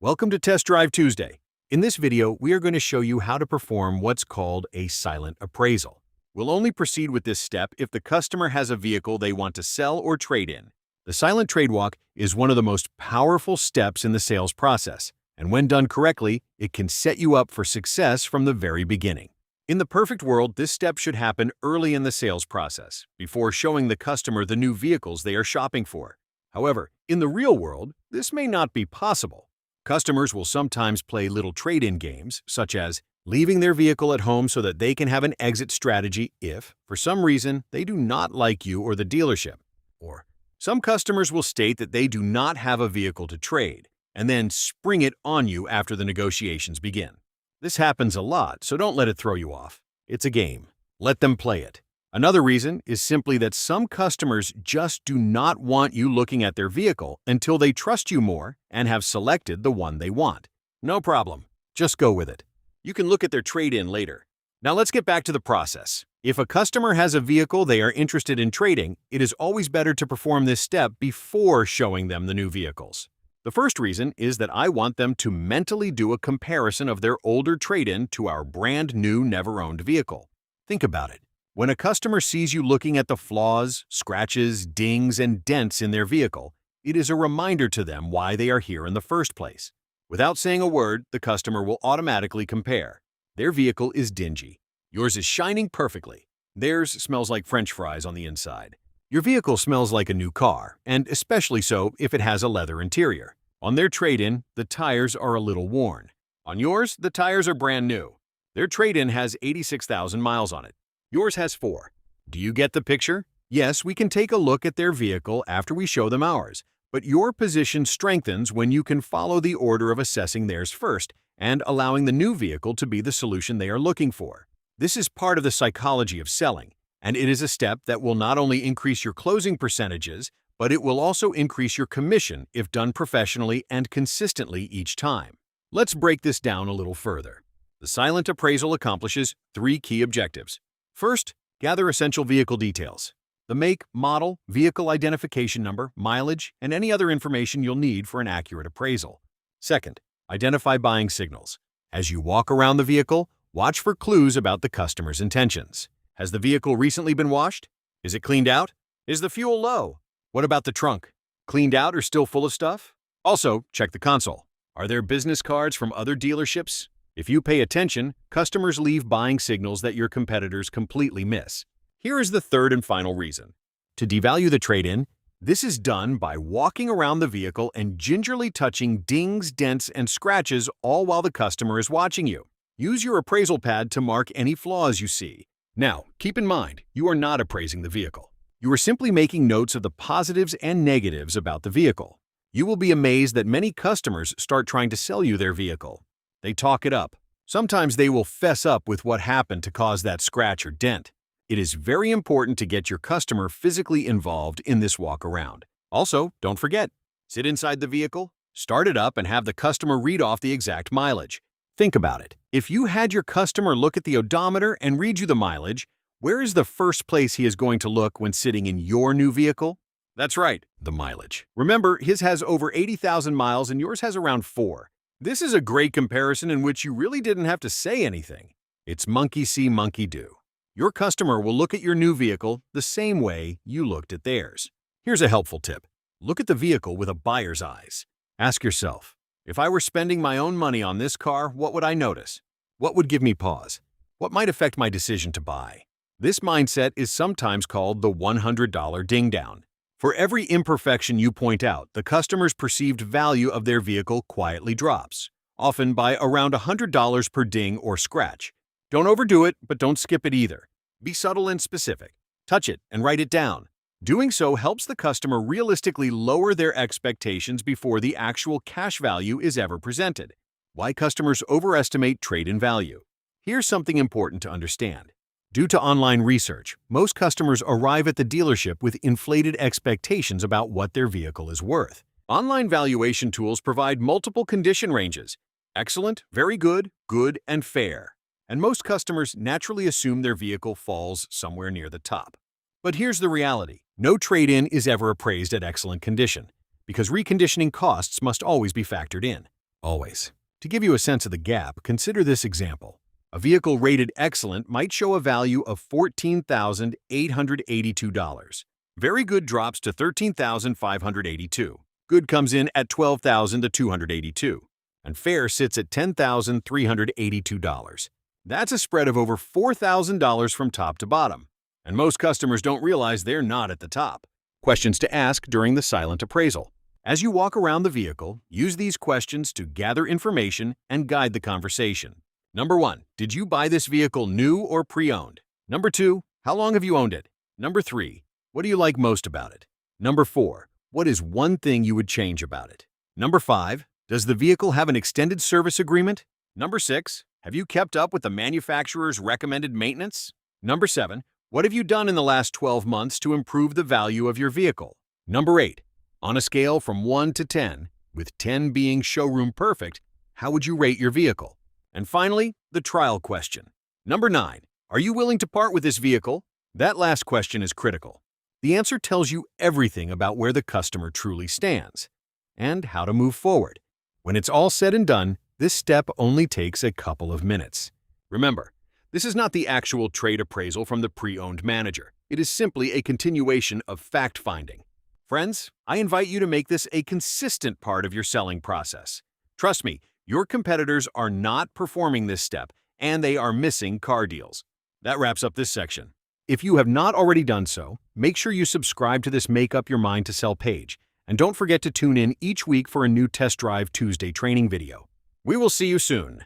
Welcome to Test Drive Tuesday. In this video, we are going to show you how to perform what's called a silent appraisal. We'll only proceed with this step if the customer has a vehicle they want to sell or trade in. The silent trade walk is one of the most powerful steps in the sales process, and when done correctly, it can set you up for success from the very beginning. In the perfect world, this step should happen early in the sales process, before showing the customer the new vehicles they are shopping for. However, in the real world, this may not be possible. Customers will sometimes play little trade-in games, such as leaving their vehicle at home so that they can have an exit strategy if, for some reason, they do not like you or the dealership. Or some customers will state that they do not have a vehicle to trade, and then spring it on you after the negotiations begin. This happens a lot, so don't let it throw you off. It's a game. Let them play it. Another reason is simply that some customers just do not want you looking at their vehicle until they trust you more and have selected the one they want. No problem. Just go with it. You can look at their trade-in later. Now let's get back to the process. If a customer has a vehicle they are interested in trading, it is always better to perform this step before showing them the new vehicles. The first reason is that I want them to mentally do a comparison of their older trade-in to our brand new never-owned vehicle. Think about it. When a customer sees you looking at the flaws, scratches, dings, and dents in their vehicle, it is a reminder to them why they are here in the first place. Without saying a word, the customer will automatically compare. Their vehicle is dingy. Yours is shining perfectly. Theirs smells like French fries on the inside. Your vehicle smells like a new car, and especially so if it has a leather interior. On their trade-in, the tires are a little worn. On yours, the tires are brand new. Their trade-in has 86,000 miles on it. Yours has 4. Do you get the picture? Yes, we can take a look at their vehicle after we show them ours, but your position strengthens when you can follow the order of assessing theirs first and allowing the new vehicle to be the solution they are looking for. This is part of the psychology of selling, and it is a step that will not only increase your closing percentages, but it will also increase your commission if done professionally and consistently each time. Let's break this down a little further. The silent appraisal accomplishes 3 key objectives. First, gather essential vehicle details. The make, model, vehicle identification number, mileage, and any other information you'll need for an accurate appraisal. Second, identify buying signals. As you walk around the vehicle, watch for clues about the customer's intentions. Has the vehicle recently been washed? Is it cleaned out? Is the fuel low? What about the trunk? Cleaned out or still full of stuff? Also, check the console. Are there business cards from other dealerships? If you pay attention, customers leave buying signals that your competitors completely miss. Here is the third and final reason. To devalue the trade-in, this is done by walking around the vehicle and gingerly touching dings, dents, and scratches all while the customer is watching you. Use your appraisal pad to mark any flaws you see. Now, keep in mind, you are not appraising the vehicle. You are simply making notes of the positives and negatives about the vehicle. You will be amazed that many customers start trying to sell you their vehicle. They talk it up. Sometimes they will fess up with what happened to cause that scratch or dent. It is very important to get your customer physically involved in this walk around. Also, don't forget, sit inside the vehicle, start it up, and have the customer read off the exact mileage. Think about it. If you had your customer look at the odometer and read you the mileage, where is the first place he is going to look when sitting in your new vehicle? That's right, the mileage. Remember, his has over 80,000 miles and yours has around 4. This is a great comparison in which you really didn't have to say anything. It's monkey see, monkey do. Your customer will look at your new vehicle the same way you looked at theirs. Here's a helpful tip. Look at the vehicle with a buyer's eyes. Ask yourself, if I were spending my own money on this car, what would I notice? What would give me pause? What might affect my decision to buy? This mindset is sometimes called the $100 ding-down. For every imperfection you point out, the customer's perceived value of their vehicle quietly drops, often by around $100 per ding or scratch. Don't overdo it, but don't skip it either. Be subtle and specific. Touch it and write it down. Doing so helps the customer realistically lower their expectations before the actual cash value is ever presented. Why customers overestimate trade-in value. Here's something important to understand. Due to online research, most customers arrive at the dealership with inflated expectations about what their vehicle is worth. Online valuation tools provide multiple condition ranges: excellent, very good, good, and fair. And most customers naturally assume their vehicle falls somewhere near the top. But here's the reality. No trade-in is ever appraised at excellent condition, because reconditioning costs must always be factored in. Always. To give you a sense of the gap, consider this example. A vehicle rated excellent might show a value of $14,882. Very good drops to $13,582. Good comes in at $12,282. And fair sits at $10,382. That's a spread of over $4,000 from top to bottom. And most customers don't realize they're not at the top. Questions to ask during the silent appraisal. As you walk around the vehicle, use these questions to gather information and guide the conversation. Number 1, did you buy this vehicle new or pre-owned? Number 2, how long have you owned it? Number 3, what do you like most about it? Number 4, what is one thing you would change about it? Number 5, does the vehicle have an extended service agreement? Number 6, have you kept up with the manufacturer's recommended maintenance? Number 7, what have you done in the last 12 months to improve the value of your vehicle? Number 8, on a scale from 1 to 10, with 10 being showroom perfect, how would you rate your vehicle? And finally, the trial question. Number 9, are you willing to part with this vehicle? That last question is critical. The answer tells you everything about where the customer truly stands and how to move forward. When it's all said and done, this step only takes a couple of minutes. Remember, this is not the actual trade appraisal from the pre-owned manager. It is simply a continuation of fact-finding. Friends, I invite you to make this a consistent part of your selling process. Trust me, your competitors are not performing this step, and they are missing car deals. That wraps up this section. If you have not already done so, make sure you subscribe to this Make Up Your Mind to Sell page, and don't forget to tune in each week for a new Test Drive Tuesday training video. We will see you soon.